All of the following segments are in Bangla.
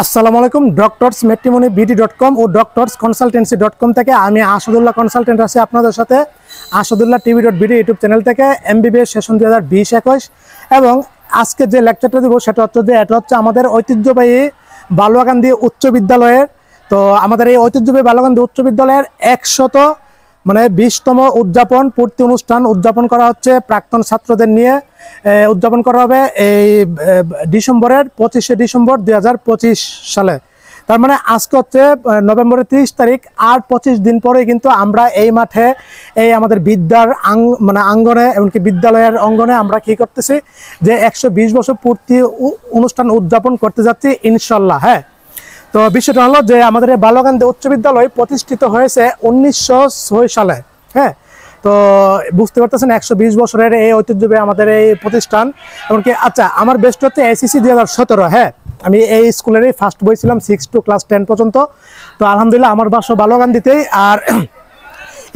আসসালামু আলাইকুম। ডক্টরস ম্যাট্রিমনি বিডি.com ও ডক্টরস কনসালটেন্সি.com থেকে আমি আসাদুল্লাহ কনসালটেন্ট আছি আপনাদের সাথে আসাদুল্লাহ টিভি.বিডি ইউটিউব চ্যানেল থেকে এমবিবিএস সেশন 2020-21 এবং আজকে যে লেকচারটা দেবো সেটা হচ্ছে আমাদের ঐতিহ্যবাহী বালুয়াকান্দি উচ্চ বিদ্যালয়ের। তো আমাদের এই ঐতিহ্যবাহী বালুয়াকান্দি উচ্চ বিদ্যালয়ের 20তম পূর্তি অনুষ্ঠান উদযাপন করা হচ্ছে প্রাক্তন ছাত্রদের নিয়ে। উদযাপন করা হবে এই ডিসেম্বরের 25শে ডিসেম্বর 2025 সালে। তার মানে আজকে হচ্ছে নভেম্বরের 30 তারিখ, আর 25 দিন পরে কিন্তু আমরা এই মাঠে এই আমাদের বিদ্যার আঙ্গনে এমনকি বিদ্যালয়ের অঙ্গনে আমরা কি করতেছি যে 120 বছর পূর্তি অনুষ্ঠান উদযাপন করতে যাচ্ছি ইনশাল্লাহ। হ্যাঁ, তো বিষয়টা হলো যে আমাদের এই বালুয়াকান্দি উচ্চ বিদ্যালয় প্রতিষ্ঠিত হয়েছে 1906 সালে। হ্যাঁ, তো বুঝতে পারতেছেন 120 বছরের এই ঐতিহ্যবাহী আমাদের এই প্রতিষ্ঠান। এমনকি আচ্ছা, আমার বেস্ট হচ্ছে এসএসসি 2017। হ্যাঁ, আমি এই স্কুলেরই ফার্স্ট বই ছিলাম 6 to ক্লাস 10 পর্যন্ত। তো আলহামদুলিল্লাহ আমার বাসা বালুয়াকান্দিতেই। আর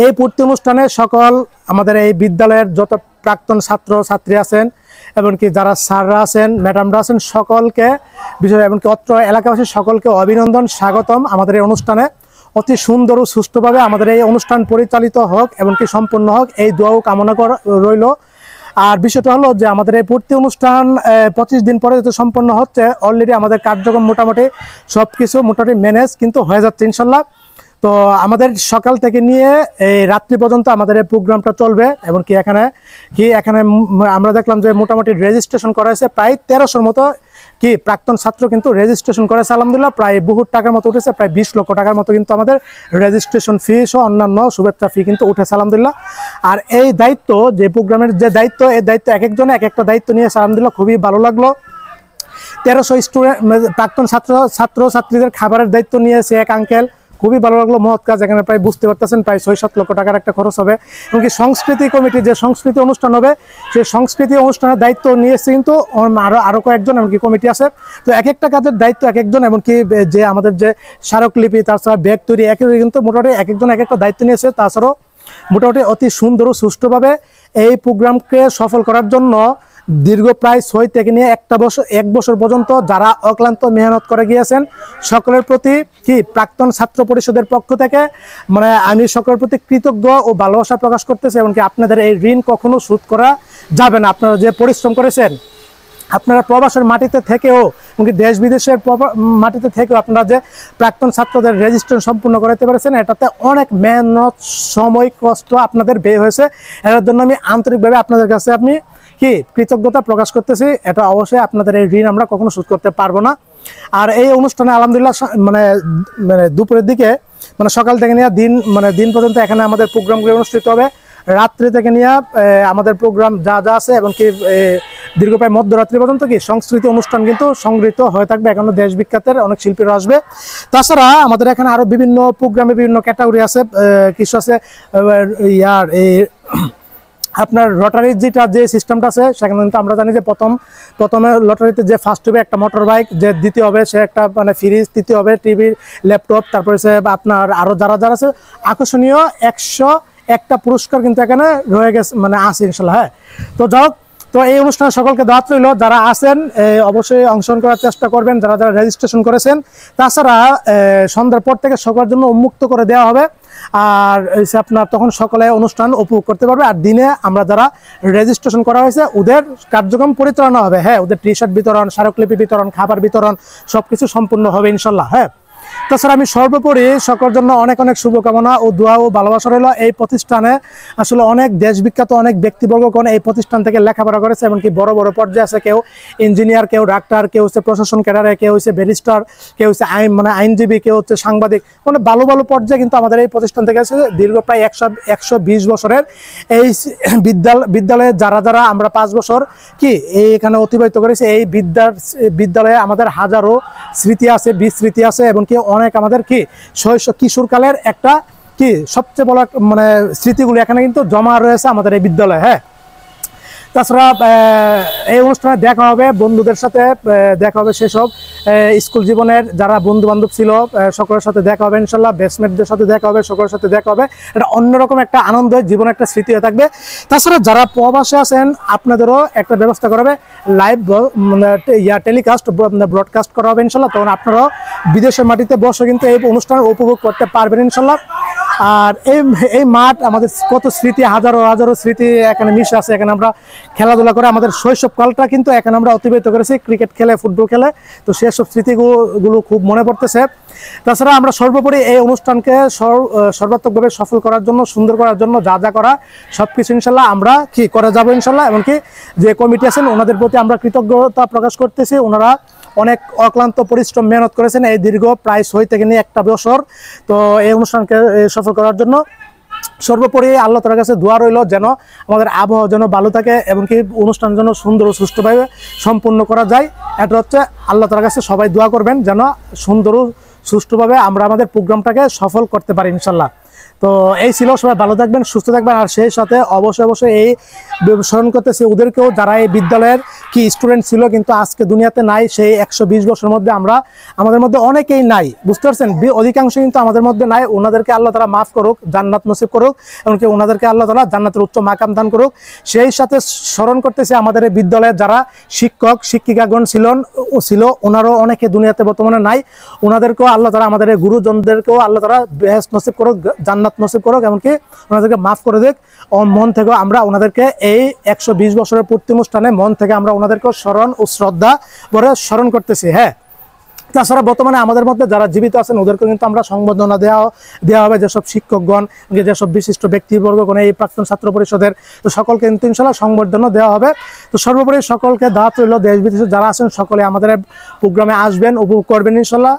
এই পূর্তি অনুষ্ঠানে সকল আমাদের এই বিদ্যালয়ের যত প্রাক্তন ছাত্র ছাত্রী আছেন এমনকি যারা স্যাররা আছেন ম্যাডামরা আছেন সকলকে বিষয় এমনকি অত্র এলাকাবাসী সকলকে অভিনন্দন, স্বাগতম আমাদের এই অনুষ্ঠানে। অতি সুন্দর ও সুষ্ঠুভাবে আমাদের এই অনুষ্ঠান পরিচালিত হোক এমনকি সম্পূর্ণ হোক এই দোয়াও কামনা রইল। আর বিষয়টা হলো যে আমাদের এই পূর্তি অনুষ্ঠান 25 দিন পরে যেহেতু সম্পন্ন হচ্ছে, অলরেডি আমাদের কার্যক্রম মোটামুটি সব কিছু মোটামুটি ম্যানেজ কিন্তু হয়ে যাচ্ছে ইনশাল্লাহ। তো আমাদের সকাল থেকে নিয়ে এই রাত্রি পর্যন্ত আমাদের এই প্রোগ্রামটা চলবে। এমনকি এখানে আমরা দেখলাম যে মোটামুটি রেজিস্ট্রেশন করা হয়েছে প্রায় 1300-র মতো প্রাক্তন ছাত্র কিন্তু রেজিস্ট্রেশন করেছে আলহামদুলিল্লাহ। প্রায় বহুত টাকার মতো উঠেছে, প্রায় 20 লক্ষ টাকার মতো কিন্তু আমাদের রেজিস্ট্রেশন ফি সহ অন্যান্য শুভেচ্ছা ফি কিন্তু উঠেছে আলহামদুলিল্লাহ। আর এই দায়িত্ব যে প্রোগ্রামের যে দায়িত্ব, এই দায়িত্ব এক একজনে এক একটা দায়িত্ব নিয়েছে আলহামদুলিল্লাহ, খুবই ভালো লাগলো। 1300 স্টুডেন্ট প্রাক্তন ছাত্রীদের খাবারের দায়িত্ব নিয়েছে এক আঙ্কেল, খুবই ভালো লাগলো, মহৎ কাজ। এখানে প্রায় বুঝতে পারতেছেন প্রায় 6-7 লক্ষ টাকার একটা খরচ হবে। এমনকি সংস্কৃতি কমিটি যে সংস্কৃতি অনুষ্ঠান হবে সেই সংস্কৃতি অনুষ্ঠানের দায়িত্ব নিয়েছে কিন্তু আরো কয়েকজন এমনকি কমিটি আছে। তো এক একটা কাজের দায়িত্ব এক একজন, এমনকি যে আমাদের যে স্মারকলিপি তাছাড়া ব্যাগ তৈরি কিন্তু মোটামুটি এক একজন এক একটা দায়িত্ব নিয়েছে। তাছাড়াও মোটামুটি অতি সুন্দর ও সুষ্ঠুভাবে এই প্রোগ্রামকে সফল করার জন্য দীর্ঘ প্রায় 6 থেকে নিয়ে 1 বছর পর্যন্ত যারা অক্লান্ত মেহনত করে গিয়েছেন সকলের প্রতি প্রাক্তন ছাত্র পরিষদের পক্ষ থেকে আমি সকলের প্রতি কৃতজ্ঞ ও ভালোবাসা প্রকাশ করতেছি। এমনকি আপনাদের এই ঋণ কখনো শোধ করা যাবে না। আপনারা যে পরিশ্রম করেছেন, আপনারা প্রবাসের মাটিতে থেকেও এমনকি দেশ বিদেশের মাটিতে থেকেও আপনারা যে প্রাক্তন ছাত্রদের রেজিস্ট্রেশন সম্পূর্ণ করতে পেরেছেন, এটাতে অনেক মেহনত সময় কষ্ট আপনাদের ব্যয় হয়েছে। এর জন্য আমি আন্তরিকভাবে আপনাদের কাছে কৃতজ্ঞতা প্রকাশ করতেছি। এটা অবশ্যই আপনাদের এই ঋণ আমরা কখনো শোধ করতে পারবো না। আর এই অনুষ্ঠানে আলহামদুলিল্লাহ দুপুরের দিকে সকাল থেকে নিয়ে দিন পর্যন্ত এখানে আমাদের প্রোগ্রামগুলো অনুষ্ঠিত হবে। রাত্রি থেকে নিয়ে আমাদের প্রোগ্রাম যা আছে এমনকি দীর্ঘ প্রায় মধ্যরাত্রি পর্যন্ত সংস্কৃতি অনুষ্ঠান কিন্তু সংগৃহীত হয়ে থাকবে। এখনো দেশ বিখ্যাতের অনেক শিল্পীরা আসবে। তাছাড়া আমাদের এখানে আরো বিভিন্ন প্রোগ্রামে বিভিন্ন ক্যাটাগরি আছে, কিছু আছে আপনার লটারির যে সিস্টেমটা আছে সেখানে কিন্তু আমরা জানি যে প্রথমে লটারিতে যে ফার্স্ট হবে একটা মোটর বাইক, যে দ্বিতীয় হবে সে একটা ফ্রিজ, তৃতীয় হবে টিভি, ল্যাপটপ, তারপরে সে আপনার আরো যারা আছে আকর্ষণীয় 101টা পুরস্কার কিন্তু এখানে রয়ে গেছে আছে ইনশাল্লাহ। হ্যাঁ, তো যাও, তো এই অনুষ্ঠানে সকলকে দাওয়াত রইল। যারা আছেন অবশ্যই অংশগ্রহণ করার চেষ্টা করবেন, যারা রেজিস্ট্রেশন করেছেন। তাছাড়া সন্ধ্যার পর থেকে সকলের জন্য উন্মুক্ত করে দেওয়া হবে। আর আপনার তখন সকলে অনুষ্ঠান উপভোগ করতে পারবে। আর দিনে আমরা যারা রেজিস্ট্রেশন করা হয়েছে ওদের কার্যক্রম পরিচালনা হবে। হ্যাঁ, ওদের টি-শার্ট বিতরণ, স্মারকলিপি বিতরণ, খাবার বিতরণ সবকিছু সম্পূর্ণ হবে ইনশাল্লাহ। হ্যাঁ, তাছাড়া আমি সর্বোপরি সকলের জন্য অনেক অনেক শুভকামনা ও দোয়া ও ভালোবাসা রইল। এই প্রতিষ্ঠানে আসলে অনেক দেশ বিখ্যাত অনেক ব্যক্তিবর্গগণ এই প্রতিষ্ঠান থেকে লেখাপড়া করেছে, এমনকি বড় বড় পর্যায়ে আছে, কেউ ইঞ্জিনিয়ার, কেউ ডাক্তার, কেউ হচ্ছে প্রশাসন ক্যাডারে, কেউ হচ্ছে ব্যারিস্টার, কেউ হচ্ছে আইনজীবী, কেউ হচ্ছে সাংবাদিক, ভালো ভালো পর্যায়ে কিন্তু আমাদের এই প্রতিষ্ঠান থেকে আছে। দীর্ঘ প্রায় 120 বছরের এই বিদ্যালয়ে যারা আমরা 5 বছর এখানে অতিবাহিত করেছি। এই বিদ্যালয়ে আমাদের হাজারো স্মৃতি আছে, বিস্মৃতি আছে, এমনকি অনেক আমাদের শৈশব কিশোরকালের একটা সবচেয়ে বড় স্মৃতিগুলো এখানে কিন্তু জমা রয়েছে আমাদের এই বিদ্যালয়ে। হ্যাঁ, তাছাড়া এই অনুষ্ঠানে দেখা হবে বন্ধুদের সাথে, দেখা হবে সেসব স্কুল জীবনের যারা বন্ধু বান্ধব ছিল সকলের সাথে দেখা হবে ইনশাল্লাহ, বেস্টমেটদের সাথে দেখা হবে, সকলের সাথে দেখা হবে। এটা অন্যরকম একটা আনন্দ, জীবনের একটা স্মৃতি হয়ে থাকবে। তাছাড়া যারা প্রবাসে আছেন আপনাদেরও একটা ব্যবস্থা করা হবে, লাইভ টেলিকাস্ট ব্রডকাস্ট করা হবে ইনশাল্লাহ। তখন আপনারাও বিদেশের মাটিতে বসে কিন্তু এই অনুষ্ঠান উপভোগ করতে পারবেন ইনশাল্লাহ। আর এই মাঠ আমাদের কত স্মৃতি, হাজারো হাজারো স্মৃতি এখানে মিশে আছে। এখানে আমরা খেলাধুলা করে আমাদের শৈশবকালটা কিন্তু এখানে আমরা অতিবাহিত করেছি, ক্রিকেট খেলে, ফুটবল খেলে। তো সেসব স্মৃতিগুলো খুব মনে পড়তেছে। তাছাড়া আমরা সর্বোপরি এই অনুষ্ঠানকে সর্বাত্মকভাবে সফল করার জন্য, সুন্দর করার জন্য যা যা করা সবকিছু ইনশাল্লাহ আমরা কি করে যাবো ইনশাল্লাহ। এমনকি যে কমিটি আছেন ওনাদের প্রতি আমরা কৃতজ্ঞতা প্রকাশ করতেছি। ওনারা অনেক অক্লান্ত পরিশ্রম মেহনত করেছেন এই দীর্ঘ প্রায় 6 থেকে নিয়ে 1 বছর। তো এই অনুষ্ঠানকে সফল করার জন্য সর্বোপরি আল্লাহ তাআলার কাছে দোয়া রইল যেন আমাদের আবহাওয়া যেন ভালো থাকে এবং কি অনুষ্ঠান যেন সুন্দর ও সুষ্ঠুভাবে সম্পূর্ণ করা যায়। এটা হচ্ছে আল্লাহ তাআলার কাছে সবাই দোয়া করবেন যেন সুন্দর ও সুষ্ঠুভাবে আমরা আমাদের প্রোগ্রামটাকে সফল করতে পারি ইনশাল্লাহ। তো এই ছিল, সবাই ভালো থাকবেন, সুস্থ থাকবেন। আর সেই সাথে অবশ্যই এই স্মরণ করতেছি ওদেরকেও যারা এই বিদ্যালয়ের কি স্টুডেন্ট ছিল কিন্তু আজকে দুনিয়াতে নাই। সেই 120 বছরের মধ্যে আমাদের মধ্যে অনেকেই নাই, বুঝতে পারছেন, অধিকাংশ কিন্তু আমাদের মধ্যে নাই। ওনাদেরকে আল্লাহ তাআলা মাফ করুক, জান্নাত নসিব করুক, এমনকি ওনাদেরকে আল্লাহ তাআলা জান্নাতের উচ্চ মাকাম দান করুক। সেই সাথে স্মরণ করতেছি আমাদের এই বিদ্যালয়ের যারা শিক্ষক শিক্ষিকাগণ ছিল ওনারও অনেকে দুনিয়াতে বর্তমানে নাই। ওনাদেরকেও আল্লাহ তাআলা, আমাদের এই গুরুজনদেরকেও আল্লাহ তাআলা বেহেশত নসিব করুক, জান্নাত নসিব করুক, এমনকি ওনাদেরকে মাফ করে দিক। মন থেকে আমরা ওনাদেরকে এই 120 বছরের পূর্তি অনুষ্ঠানে মন থেকে আমরা ওনাদেরকে স্মরণ ও শ্রদ্ধা ভরে স্মরণ করতেছি। হ্যাঁ, তাছাড়া বর্তমানে আমাদের মধ্যে যারা জীবিত আছেন ওদেরকে কিন্তু আমরা সংবর্ধনা দেওয়া হবে, যেসব শিক্ষকগণ, যেসব বিশিষ্ট ব্যক্তিবর্গগণ এই প্রাক্তন ছাত্র পরিষদের, তো সকলকে কিন্তু ইনশাল্লাহ সংবর্ধনা দেওয়া হবে। তো সর্বোপরি সকলকে দাওয়াত রইল, দেশ বিদেশে যারা আছেন সকলে আমাদের প্রোগ্রামে আসবেন, উপভোগ করবেন ইনশাল্লাহ।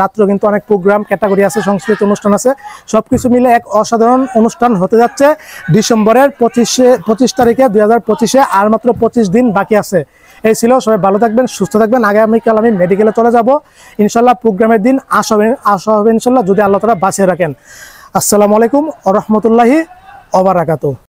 রাত্রে কিন্তু অনেক প্রোগ্রাম ক্যাটাগরি আছে, সংস্কৃত অনুষ্ঠান আছে, সবকিছু মিলে এক অসাধারণ অনুষ্ঠান হতে যাচ্ছে ডিসেম্বরের 25 তারিখে 2025-এ। আর মাত্র 25 দিন বাকি আছে। এই ছিল, সবাই ভালো থাকবেন, সুস্থ থাকবেন। আগামীকাল আমি মেডিকেলে চলে যাব ইনশাল্লাহ। প্রোগ্রামের দিন আসা হবে ইনশাল্লাহ যদি আল্লাহ তাআলা বাঁচিয়ে রাখেন। আসসালামু আলাইকুম ওয়া রাহমাতুল্লাহি ওয়া বারাকাতুহু।